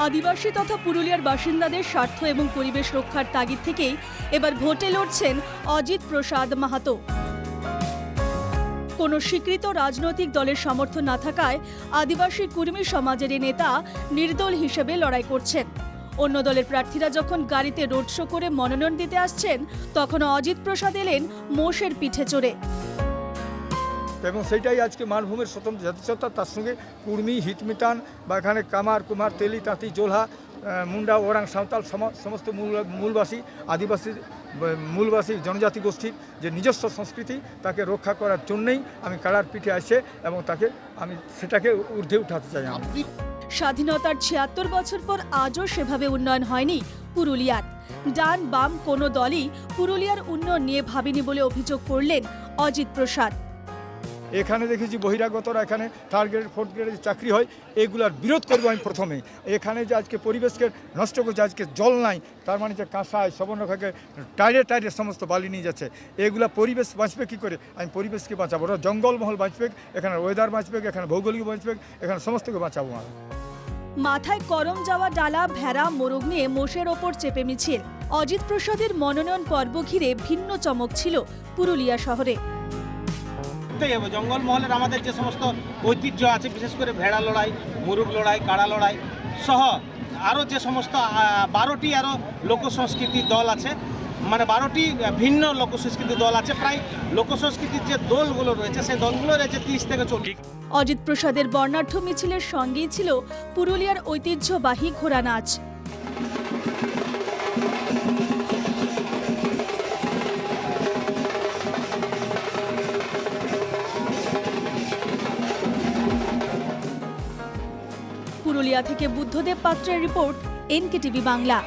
আদিবাসী তথা পুরুলিয়ার বাসিন্দাদের স্বার্থ এবং পরিবেশ রক্ষার তাগিদ থেকেই এবার ভোটে লড়ছেন অজিত প্রসাদ মাহাতো। কোনো স্বীকৃত রাজনৈতিক দলের সমর্থন না থাকায় আদিবাসী কুর্মী সমাজের এই নেতা নির্দল হিসেবে লড়াই করছেন। অন্য দলের প্রার্থীরা যখন গাড়িতে রোড শো করে মনোনয়ন দিতে আসছেন, তখন অজিত প্রসাদ এলেন মোষের পিঠে চড়ে। এবং সেইটাই আজকে মানভূমের স্বতন্ত্র জাতিসত্তা, তার সঙ্গে কুর্মী, হিটমিটান বা এখানে কামার, কুমার, তেলি, তাঁতি, জোলহা, মুন্ডা, ওরাং, সাঁওতাল সমস্ত মূলবাসী মূলবাসী জনজাতি গোষ্ঠীর যে নিজস্ব সংস্কৃতি তাকে রক্ষা করার জন্যই আমি কাড়ার পিঠে আসে এবং আমি সেটাকে ঊর্ধ্বে উঠাতে চাই। স্বাধীনতার ৭৬ বছর পর আজও সেভাবে উন্নয়ন হয়নি পুরুলিয়ার। ডান বাম কোনো দলই পুরুলিয়ার উন্নয়ন নিয়ে ভাবেনি বলে অভিযোগ করলেন অজিত প্রসাদ। এখানে দেখেছি বহিরাগতরা এখানে 3rd গ্রেড 4th গ্রেডের চাকরি হয়, এগুলার বিরোধ করবো আমি প্রথমেই। এখানে যে আজকে পরিবেশকে নষ্ট করছে, আজকে জল নাই, তার মানে যে কাঁসায় সবর্ণখাকে টাইরে সমস্ত বালি নিয়ে যাচ্ছে, এগুলা পরিবেশ বাঁচবে কী করে? আমি পরিবেশকে বাঁচাবো, ওরা জঙ্গলমহল বাঁচবে, এখানে ওয়েদার বাঁচবে, এখানে ভৌগোলিক বাঁচবে, এখানে সমস্তকে বাঁচাবো আমি। মাথায় করম যাওয়া ডালা, ভেড়া, মোরগ নিয়ে মোষের ওপর চেপে মিছিল। অজিত প্রসাদের মনোনয়ন পর্ব ঘিরে ভিন্ন চমক ছিল পুরুলিয়া শহরে। জঙ্গলমহলের আমাদের যে সমস্ত ঐতিহ্য আছে, বিশেষ করে ভেড়া লড়াই, মুরুগ লড়াই, কাড়া লড়াই সহ আরও যে সমস্ত 12টি আরও লোকসংস্কৃতির দল আছে, মানে 12টি ভিন্ন লোকসংস্কৃতির দল আছে। প্রায় লোকসংস্কৃতির যে দলগুলো রয়েছে সেই দলগুলো রয়েছে 30 থেকে 40। অজিত প্রসাদের বর্ণাঢ্য মিছিলের সঙ্গেই ছিল পুরুলিয়ার ঐতিহ্যবাহী ঘোড়া নাচ। পুরুলিয়া থেকে বুদ্ধদেব পাত্রের রিপোর্ট, NKTV বাংলা।